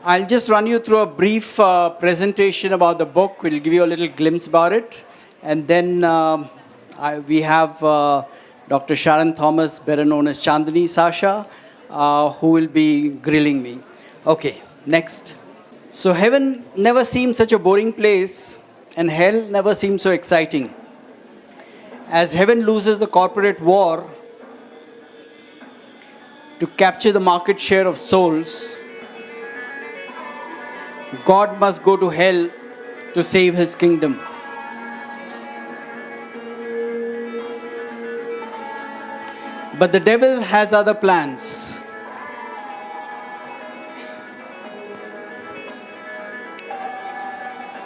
I'll just run you through a brief presentation about the book. We'll give you a little glimpse about it. And then we have Dr. Sharon Thomas, better known as Chandini Sasha, who will be grilling me. Okay, next. So heaven never seemed such a boring place, and hell never seemed so exciting. As heaven loses the corporate war to capture the market share of souls, God must go to hell to save his kingdom. But the devil has other plans.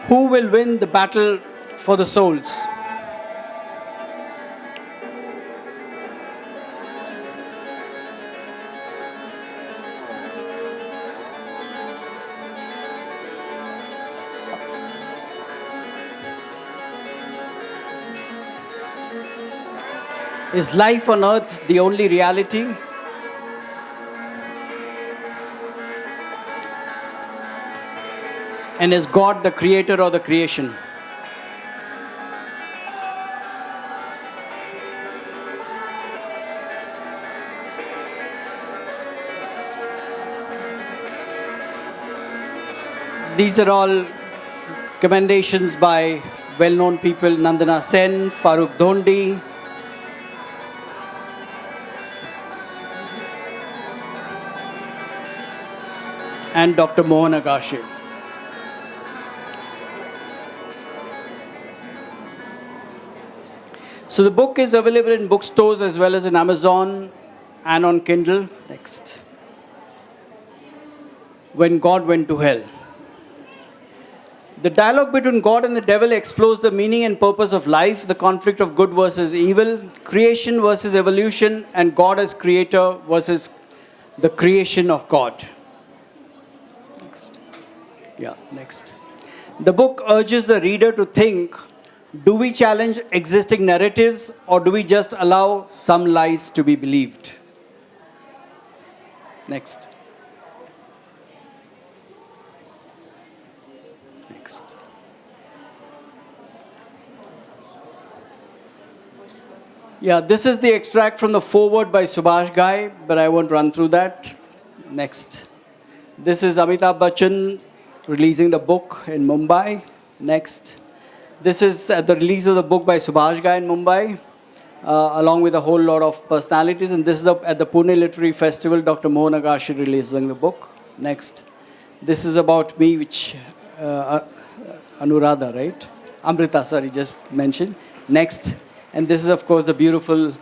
Who will win the battle for the souls? Is life on earth the only reality? And is God the creator or the creation? These are all commendations by well-known people: Nandana Sen, Farooq Dhondi, and Dr. Mohan Agashe. So the book is available in bookstores as well as in Amazon and on Kindle. Next. When God went to hell. The dialogue between God and the devil explores the meaning and purpose of life, the conflict of good versus evil, creation versus evolution, and God as creator versus the creation of God. Next. The book urges the reader to think, do we challenge existing narratives or do we just allow some lies to be believed? Next. This is the extract from the foreword by Subhash Ghai, but I won't run through that. Next. This is Amitabh Bachchan releasing the book in Mumbai. Next. This is at the release of the book by Subhash Ghai in Mumbai, along with a whole lot of personalities. And this is at the Pune Literary Festival, Dr. Mohan Agashe releasing the book. Next. This is about me, which Anuradha, right? Amrita, sorry, just mentioned. Next. And this is, of course, the beautiful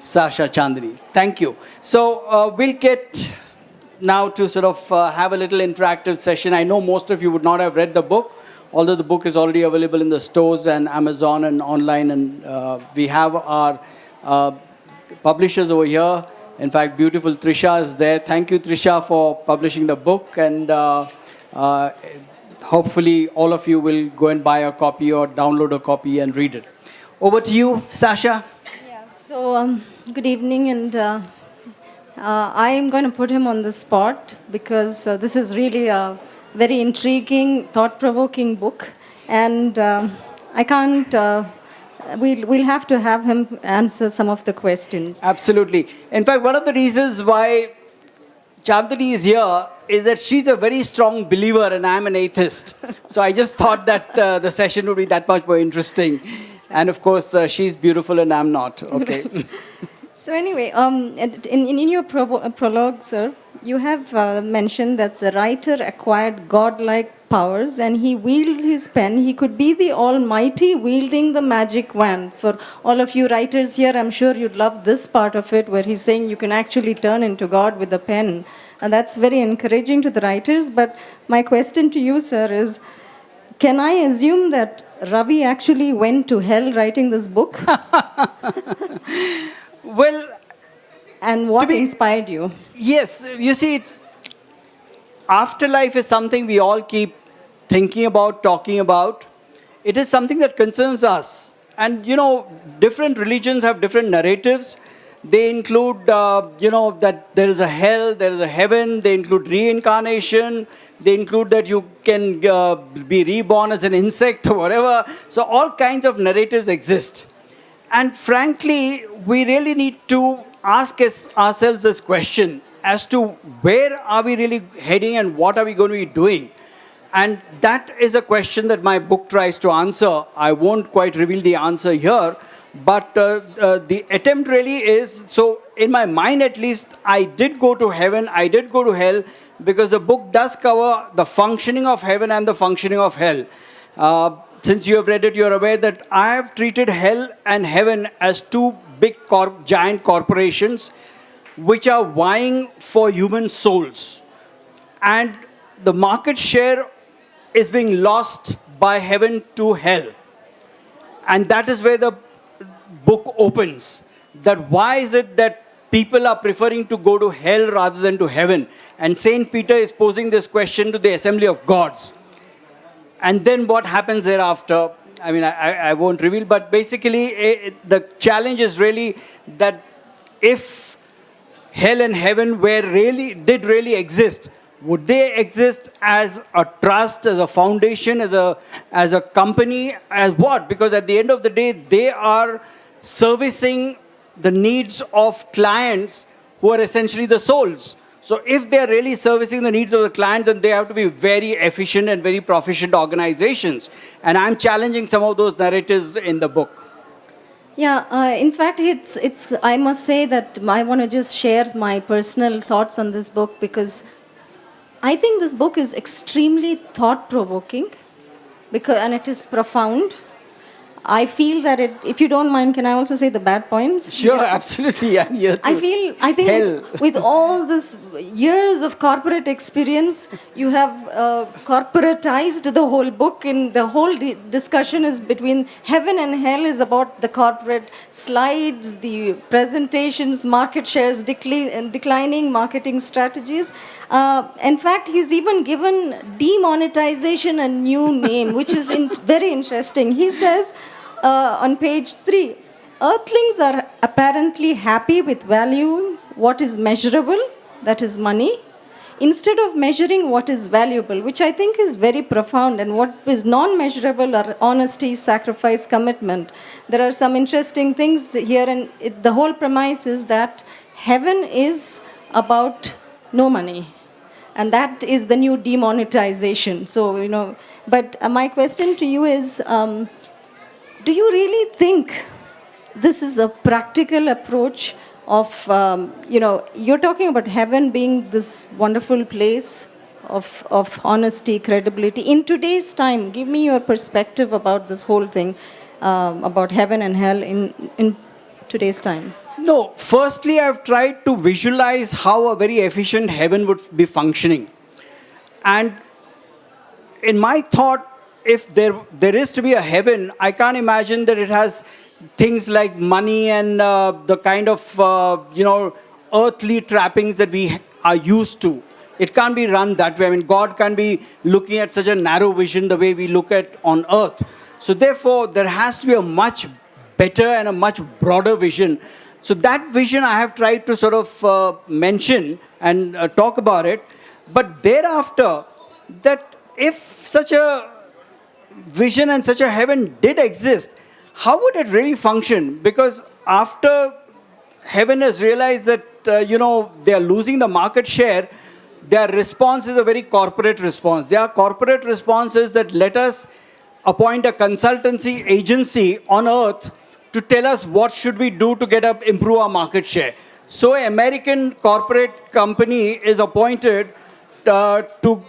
Sasha Chandini. Thank you. So we'll get now to sort of have a little interactive session. I know most of you would not have read the book, although the book is already available in the stores and Amazon and online. And we have our publishers over here. In fact, beautiful Trisha is there. Thank you, Trisha, for publishing the book. And hopefully all of you will go and buy a copy or download a copy and read it. Over to you, Sasha. Yeah, so good evening, and I am going to put him on the spot because this is really a very intriguing, thought-provoking book, and I can't, we'll have to have him answer some of the questions. Absolutely. In fact, one of the reasons why Chandini is here is that she's a very strong believer and I'm an atheist. So I just thought that the session would be that much more interesting. And of course, she's beautiful and I'm not. Okay. So anyway, in your prologue, sir, you have mentioned that the writer acquired godlike powers and he wields his pen. He could be the Almighty wielding the magic wand. For all of you writers here, I'm sure you'd love this part of it where he's saying you can actually turn into God with a pen. And that's very encouraging to the writers. But my question to you, sir, is can I assume that Ravi actually went to hell writing this book? Well, and what inspired you? Yes, you see, afterlife is something we all keep thinking about, talking about. It is something that concerns us. And, you know, different religions have different narratives. They include, that there is a hell, there is a heaven. They include reincarnation. They include that you can be reborn as an insect or whatever. So all kinds of narratives exist. And frankly, we really need to ask ourselves this question as to where are we really heading and what are we going to be doing. And that is a question that my book tries to answer. I won't quite reveal the answer here, but the attempt really is, so in my mind at least, I did go to heaven, I did go to hell, because the book does cover the functioning of heaven and the functioning of hell. Since you have read it, you're aware that I have treated hell and heaven as two big giant corporations which are vying for human souls. And the market share is being lost by heaven to hell. And that is where the book opens. That why is it that people are preferring to go to hell rather than to heaven? And Saint Peter is posing this question to the assembly of gods. And then what happens thereafter, I mean, I won't reveal, but basically the challenge is really that if hell and heaven did really exist, would they exist as a trust, as a foundation, as a company, as what? Because at the end of the day, they are servicing the needs of clients who are essentially the souls. So if they are really servicing the needs of the clients, then they have to be very efficient and very proficient organizations. And I'm challenging some of those narratives in the book. Yeah, in fact, it's. I must say that I want to just share my personal thoughts on this book, because I think this book is extremely thought-provoking, and it is profound. I feel that if you don't mind, can I also say the bad points? Sure, absolutely. Yeah, I think with all this years of corporate experience, you have corporatized the whole book, and the whole discussion is between heaven and hell is about the corporate slides, the presentations, market shares declining, marketing strategies. In fact, he's even given demonetization a new name, which is very interesting. He says, on page 3, earthlings are apparently happy with valuing what is measurable, that is money, instead of measuring what is valuable, which I think is very profound. And what is non-measurable are honesty, sacrifice, commitment. There are some interesting things here, and the whole premise is that heaven is about no money. And that is the new demonetization. So, but my question to you is, do you really think this is a practical approach of, you're talking about heaven being this wonderful place of honesty, credibility. In today's time, give me your perspective about this whole thing, about heaven and hell in today's time. No, firstly, I've tried to visualize how a very efficient heaven would be functioning. And in my thought, if there is to be a heaven, I can't imagine that it has things like money and the kind of, earthly trappings that we are used to. It can't be run that way. I mean, God can't be looking at such a narrow vision the way we look at on earth. So therefore, there has to be a much better and a much broader vision. So that vision I have tried to sort of mention and talk about it. But thereafter, that if such a vision and such a heaven did exist, how would it really function? Because after heaven has realized that, they are losing the market share, their response is a very corporate response. Their corporate response is that let us appoint a consultancy agency on earth to tell us what should we do to improve our market share. So an American corporate company is appointed to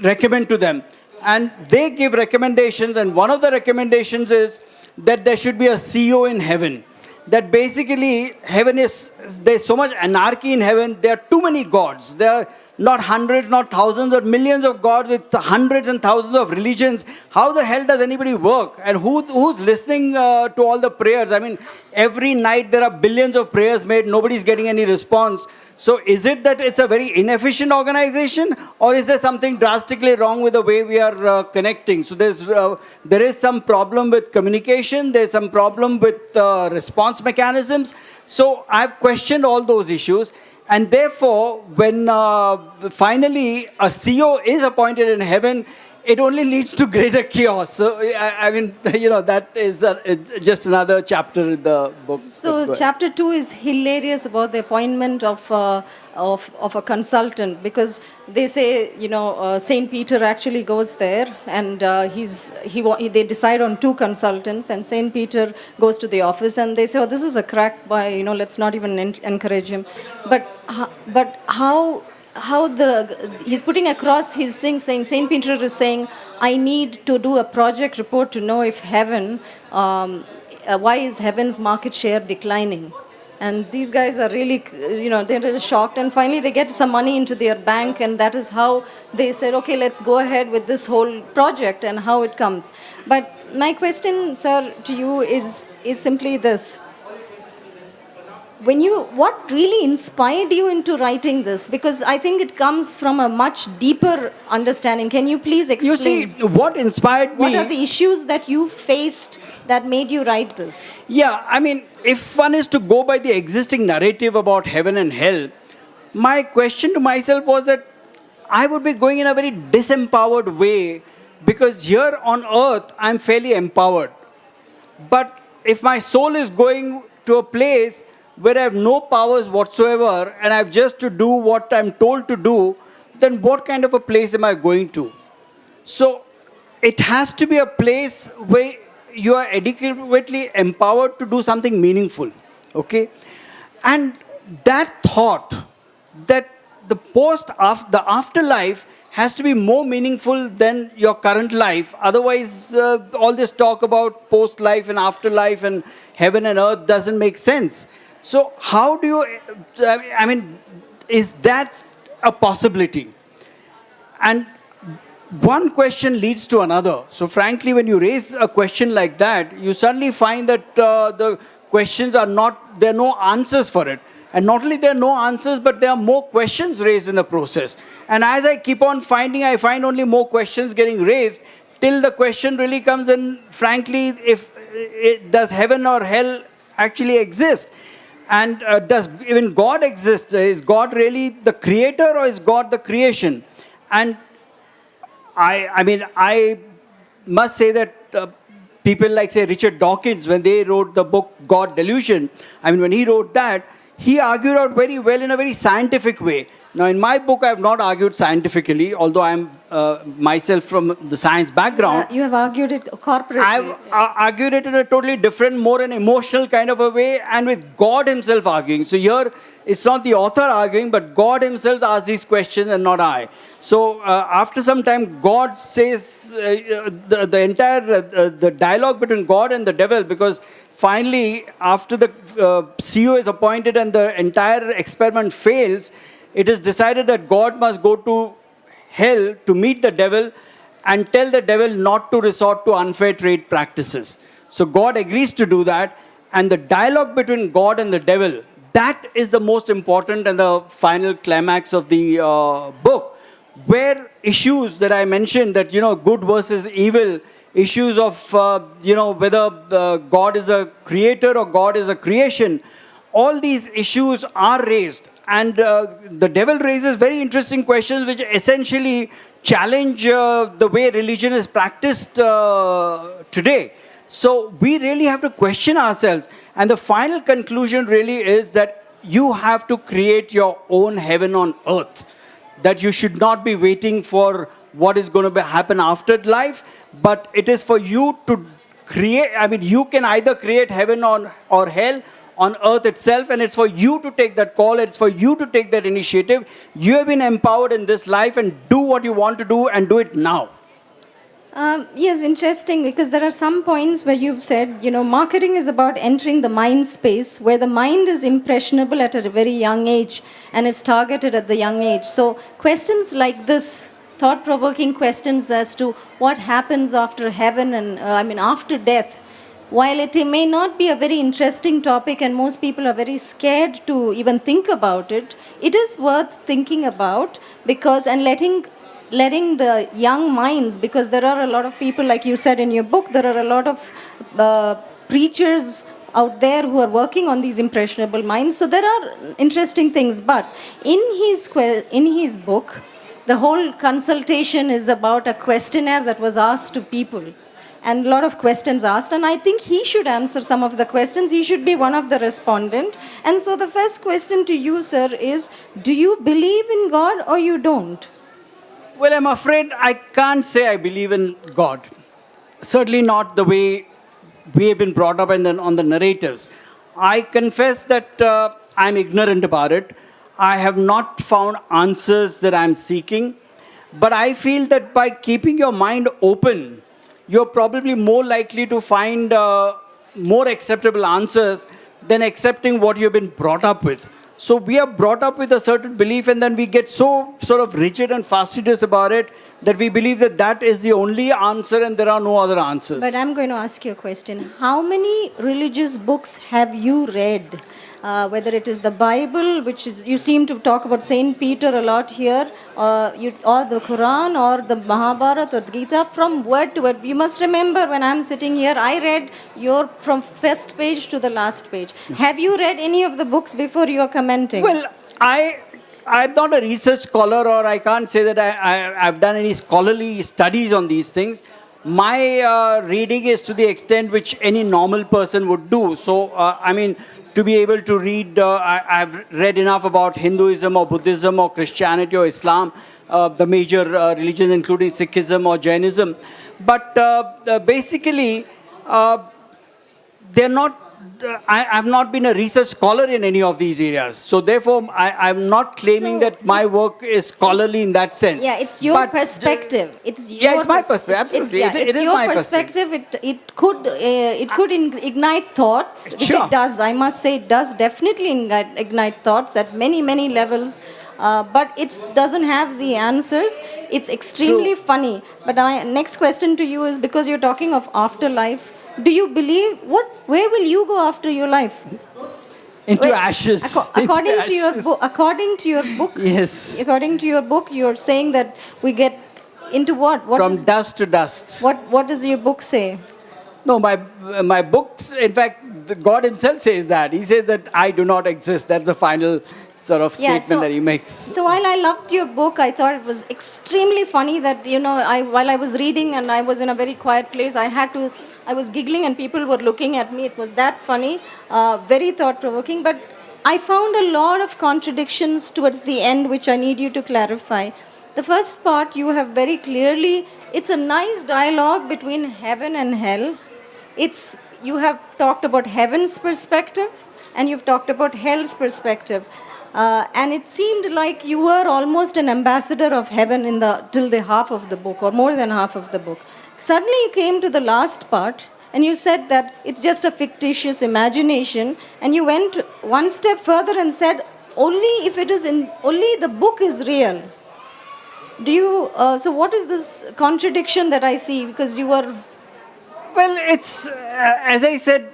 recommend to them. And they give recommendations, and one of the recommendations is that there should be a CEO in heaven. That basically heaven is there's so much anarchy in heaven. There are too many gods. There are not hundreds, not thousands, or millions of gods with hundreds and thousands of religions. How the hell does anybody work? And who's listening to all the prayers? I mean, every night there are billions of prayers made. Nobody's getting any response. So is it that it's a very inefficient organization, or is there something drastically wrong with the way we are connecting? So there is some problem with communication. There's some problem with response mechanisms. So I've questioned all those issues. And therefore, when finally a CEO is appointed in heaven, it only leads to greater chaos. So, I mean, that is just another chapter in the book. So, chapter 2 is hilarious about the appointment of a consultant, because they say, Saint Peter actually goes there, and they decide on 2 consultants, and Saint Peter goes to the office, and they say, oh, this is a crack by, let's not even encourage him. But how he's putting across his thing, saying Saint Peter is saying, I need to do a project report to know if heaven, why is heaven's market share declining? And these guys are really, they're shocked, and finally they get some money into their bank, and that is how they said, okay, let's go ahead with this whole project and how it comes. But my question, sir, to you is simply this. What really inspired you into writing this? Because I think it comes from a much deeper understanding. Can you please explain? You see, what inspired me... What are the issues that you faced that made you write this? Yeah, I mean, if one is to go by the existing narrative about heaven and hell, my question to myself was that I would be going in a very disempowered way, because here on earth, I'm fairly empowered. But if my soul is going to a place where I have no powers whatsoever and I have just to do what I'm told to do, then what kind of a place am I going to? So it has to be a place where you are adequately empowered to do something meaningful. Okay? And that thought that the afterlife has to be more meaningful than your current life. Otherwise, all this talk about post-life and afterlife and heaven and earth doesn't make sense. So how do you, I mean, is that a possibility? And one question leads to another. So frankly, when you raise a question like that, you suddenly find that the questions there are no answers for it. And not only there are no answers, but there are more questions raised in the process. And as I keep on finding, I find only more questions getting raised, till the question really comes in, frankly, does heaven or hell actually exist? And does even God exist? Is God really the creator, or is God the creation? And I must say that people like, say, Richard Dawkins, when they wrote the book God Delusion, when he wrote that, he argued out very well in a very scientific way. Now, in my book, I have not argued scientifically, although I am myself from the science background. You have argued it corporately. I've argued it in a totally different, more an emotional kind of a way, and with God himself arguing. So here, it's not the author arguing, but God himself asks these questions and not I. So after some time, God says the entire the dialogue between God and the devil, because finally, after the CEO is appointed and the entire experiment fails, it is decided that God must go to hell to meet the devil and tell the devil not to resort to unfair trade practices. So God agrees to do that, and the dialogue between God and the devil, that is the most important and the final climax of the book, where issues that I mentioned, that, good versus evil, issues of, whether God is a creator or God is a creation, all these issues are raised. And the devil raises very interesting questions which essentially challenge the way religion is practiced today. So we really have to question ourselves. And the final conclusion really is that you have to create your own heaven on earth. That you should not be waiting for what is going to happen after life, but it is for you to create. You can either create heaven or hell on earth itself, and it's for you to take that call, it's for you to take that initiative. You have been empowered in this life, and do what you want to do, and do it now. Yes, interesting, because there are some points where you've said, marketing is about entering the mind space where the mind is impressionable at a very young age and is targeted at the young age. So, questions like this, thought provoking questions as to what happens after heaven and, after death, while it may not be a very interesting topic and most people are very scared to even think about it, it is worth thinking about, because and letting the young minds, because there are a lot of people, like you said in your book, there are a lot of preachers out there who are working on these impressionable minds. So there are interesting things, but in his book, the whole consultation is about a questionnaire that was asked to people, and a lot of questions asked, and I think he should answer some of the questions. He should be one of the respondent. And so the first question to you, sir, is, do you believe in God or you don't? Well, I'm afraid I can't say I believe in God. Certainly not the way we have been brought up on the narratives. I confess that I'm ignorant about it. I have not found answers that I'm seeking. But I feel that by keeping your mind open, you're probably more likely to find more acceptable answers than accepting what you've been brought up with. So we are brought up with a certain belief, and then we get so sort of rigid and fastidious about it that we believe that that is the only answer and there are no other answers. But I'm going to ask you a question. How many religious books have you read? Whether it is the Bible, which is, you seem to talk about Saint Peter a lot here, or the Quran, or the Mahabharata, or the Gita, from word to word. You must remember, when I'm sitting here, I read your from first page to the last page. Have you read any of the books before you are commenting? Well, I'm not a research scholar, or I can't say that I've done any scholarly studies on these things. My reading is to the extent which any normal person would do. So, to be able to read, I've read enough about Hinduism or Buddhism or Christianity or Islam, the major religions, including Sikhism or Jainism. But basically, they're not. I have not been a research scholar in any of these areas. So therefore, I'm not claiming that my work is scholarly in that sense. Yeah, it's your perspective. It's my perspective. Absolutely, it is your my perspective. It could ignite thoughts, which Sure. it does. I must say, it does definitely ignite thoughts at many levels. But it doesn't have the answers. It's extremely funny. But my next question to you is, because you're talking of afterlife, do you believe where will you go after your life? Into ashes. According Into to your ashes. book, Yes. according to your book, you're saying that we get into what? From dust to dust. What does your book say? No, my books, in fact, God himself says that. He says that I do not exist. That's the final sort of statement that he makes. So while I loved your book, I thought it was extremely funny that, while I was reading and I was in a very quiet place, I was giggling and people were looking at me. It was that funny, very thought-provoking. But I found a lot of contradictions towards the end, which I need you to clarify. The first part, you have very clearly, it's a nice dialogue between heaven and hell. You have talked about heaven's perspective and you've talked about hell's perspective. And it seemed like you were almost an ambassador of heaven till the half of the book, or more than half of the book. Suddenly you came to the last part and you said that it's just a fictitious imagination, and you went one step further and said only the book is real. So what is this contradiction that I see? Because you were... Well, it's, as I said,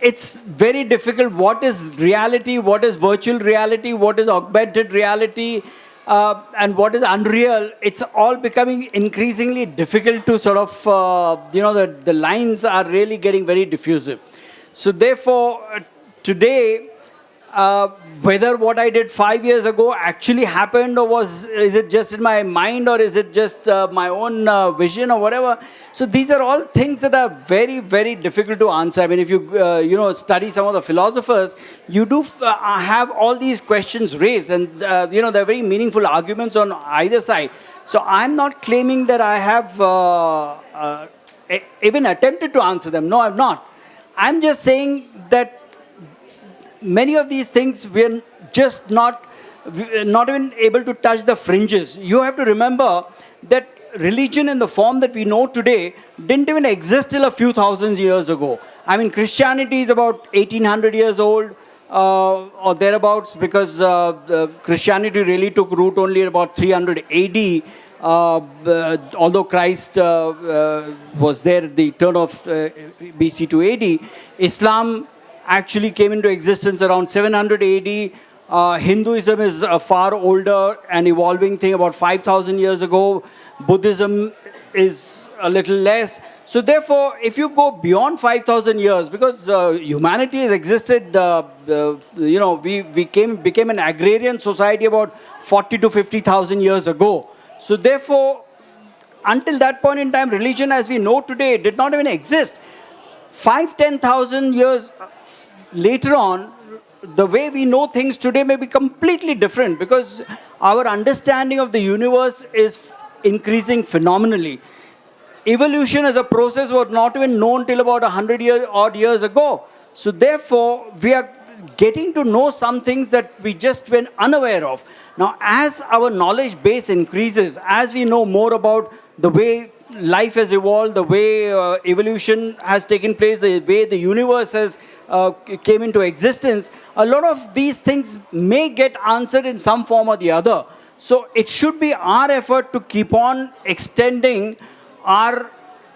it's very difficult. What is reality? What is virtual reality? What is augmented reality? And what is unreal? It's all becoming increasingly difficult to sort of, the lines are really getting very diffusive. So therefore, today, whether what I did 5 years ago actually happened, or is it just in my mind, or is it just my own vision or whatever. So these are all things that are very, very difficult to answer. I mean, if you study some of the philosophers, you do have all these questions raised, and there are very meaningful arguments on either side. So I'm not claiming that I have even attempted to answer them. No, I'm not. I'm just saying that many of these things we're just not even able to touch the fringes. You have to remember that religion in the form that we know today didn't even exist till a few thousand years ago. I mean, Christianity is about 1800 years old or thereabouts, because Christianity really took root only at about 300 AD. Although Christ was there at the turn of BC to AD, Islam actually came into existence around 700 AD. Hinduism is a far older and evolving thing, about 5,000 years ago. Buddhism is a little less. So therefore, if you go beyond 5,000 years, because humanity has existed, we became an agrarian society about 40 to 50,000 years ago. So therefore, until that point in time, religion as we know today did not even exist. 10,000 years later on, the way we know things today may be completely different, because our understanding of the universe is increasing phenomenally. Evolution as a process was not even known till about 100 odd years ago. So therefore, we are getting to know some things that we just were unaware of. Now, as our knowledge base increases, as we know more about the way life has evolved, the way evolution has taken place, the way the universe has came into existence, a lot of these things may get answered in some form or the other. So it should be our effort to keep on extending our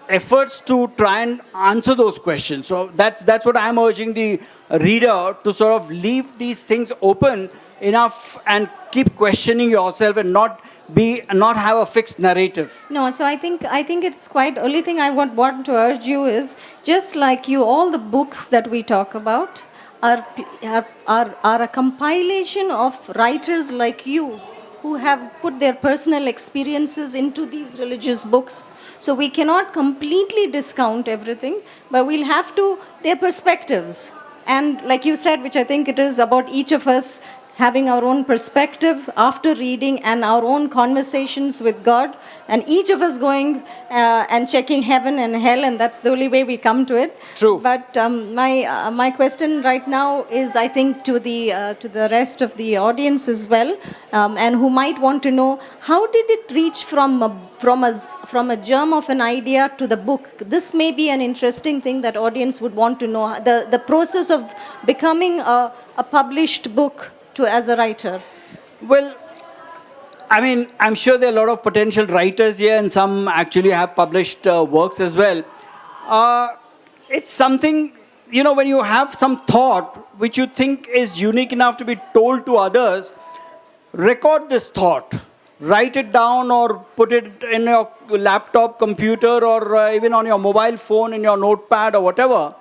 efforts to try and answer those questions. So that's what I'm urging the reader to sort of leave these things open enough and keep questioning yourself and not have a fixed narrative. No, so I think it's quite. Only thing I want to urge you is, just like you, all the books that we talk about are a compilation of writers like you who have put their personal experiences into these religious books. So we cannot completely discount everything, but we'll have to, their perspectives. And like you said, which I think it is about each of us having our own perspective after reading and our own conversations with God, and each of us going and checking heaven and hell, and that's the only way we come to it. True. But my question right now is, I think, to the rest of the audience as well, and who might want to know, how did it reach from a germ of an idea to the book? This may be an interesting thing that audience would want to know, the process of becoming a published book as a writer. Well, I mean, I'm sure there are a lot of potential writers here, and some actually have published works as well. It's something, when you have some thought which you think is unique enough to be told to others, record this thought. Write it down or put it in your laptop, computer, or even on your mobile phone, in your notepad or whatever.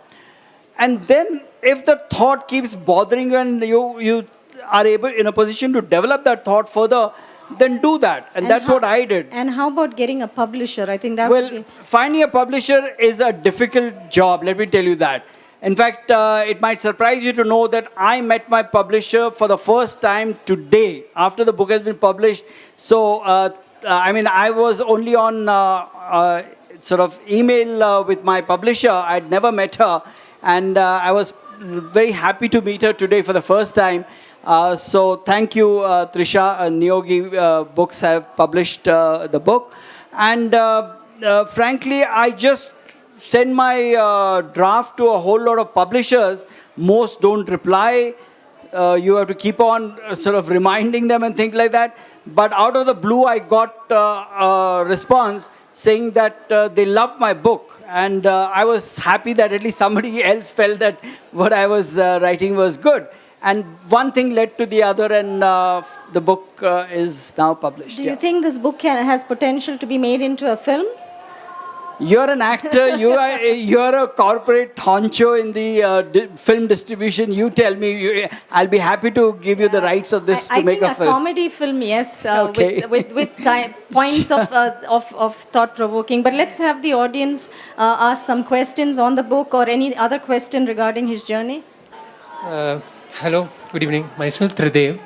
And then if the thought keeps bothering you and you are able in a position to develop that thought further, then do that. And that's what I did. And how about getting a publisher? I think that would be... finding a publisher is a difficult job, let me tell you that. In fact, it might surprise you to know that I met my publisher for the first time today, after the book has been published. So, I was only on sort of email with my publisher. I'd never met her. And I was very happy to meet her today for the first time. So thank you, Trisha. Niyogi Books have published the book. And frankly, I just send my draft to a whole lot of publishers. Most don't reply. You have to keep on sort of reminding them and things like that. But out of the blue, I got a response saying that they loved my book. And I was happy that at least somebody else felt that what I was writing was good. And one thing led to the other, and the book is now published. Do you think this book has potential to be made into a film? You're an actor. You're a corporate honcho in the film distribution. You tell me. I'll be happy to give you the rights of this to make a film. I think a comedy film, yes, okay. with points of thought-provoking. But let's have the audience ask some questions on the book or any other question regarding his journey. Hello, good evening. Myself Tridev.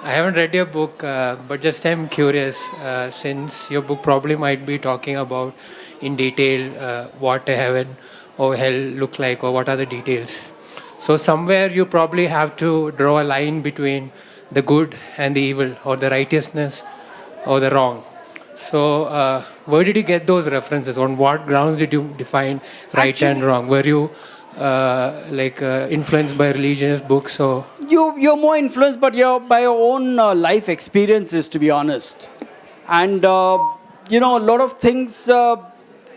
I haven't read your book, but just I'm curious, since your book probably might be talking about in detail what a heaven or hell look like, or what are the details. So somewhere you probably have to draw a line between the good and the evil, or the righteousness or the wrong. So, where did you get those references? On what grounds did you define right and wrong? Were you influenced by religious books? Or You're more influenced, but you're by your own life experiences, to be honest. And a lot of things.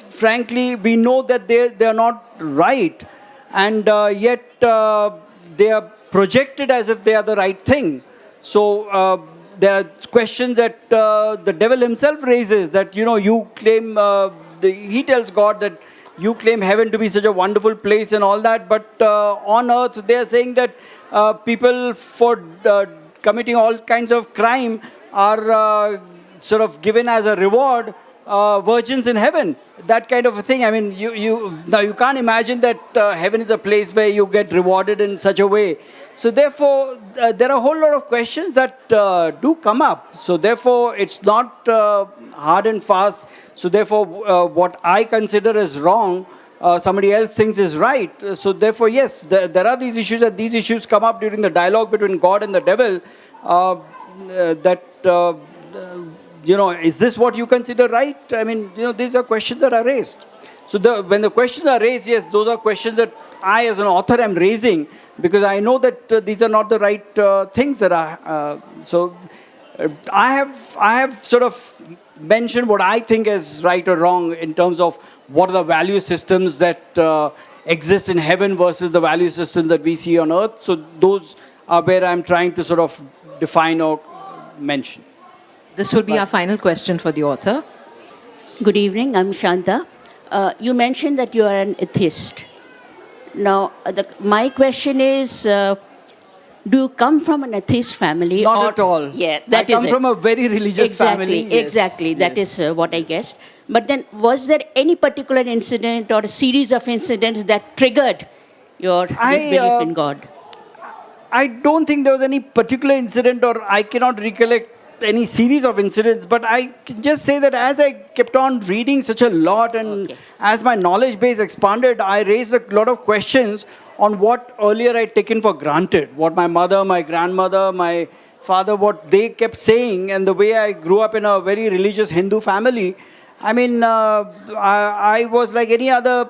Frankly, we know that they are not right, and yet they are projected as if they are the right thing. So there are questions that the devil himself raises. That you claim he tells God that you claim heaven to be such a wonderful place and all that, but on earth they are saying that people for committing all kinds of crime are sort of given as a reward virgins in heaven, that kind of a thing. I mean, you can't imagine that heaven is a place where you get rewarded in such a way. So therefore, there are a whole lot of questions that do come up. So therefore, it's not hard and fast. So therefore, what I consider as wrong, somebody else thinks is right. So therefore, yes, there are these issues, and these issues come up during the dialogue between God and the devil. Is this what you consider right? I mean, these are questions that are raised. So when the questions are raised, yes, those are questions that I, as an author, am raising, because I know that these are not the right things that are. I have sort of mentioned what I think is right or wrong in terms of what are the value systems that exist in heaven versus the value systems that we see on earth. So those are where I'm trying to sort of define or mention. This will be our final question for the author. Good evening, I'm Shanta. You mentioned that you are an atheist. Now, my question is, do you come from an atheist family? Not at all. Yeah, I come from a very religious family. Yes, exactly. That yes, is what I guessed. But then, was there any particular incident or a series of incidents that triggered your disbelief in God? I don't think there was any particular incident, or I cannot recollect any series of incidents, but I can just say that as I kept on reading such a lot, and as my knowledge base expanded, I raised a lot of questions on what earlier I'd taken for granted, what my mother, my grandmother, my father, what they kept saying, and the way I grew up in a very religious Hindu family. I mean, I was like any other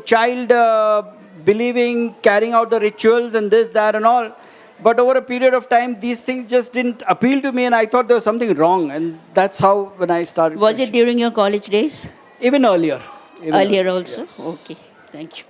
child, believing, carrying out the rituals and this, that and all. But over a period of time, these things just didn't appeal to me, and I thought there was something wrong. And that's how, when I started. Was it during your college days? Even earlier. Earlier also? Yes. Okay. Thank you.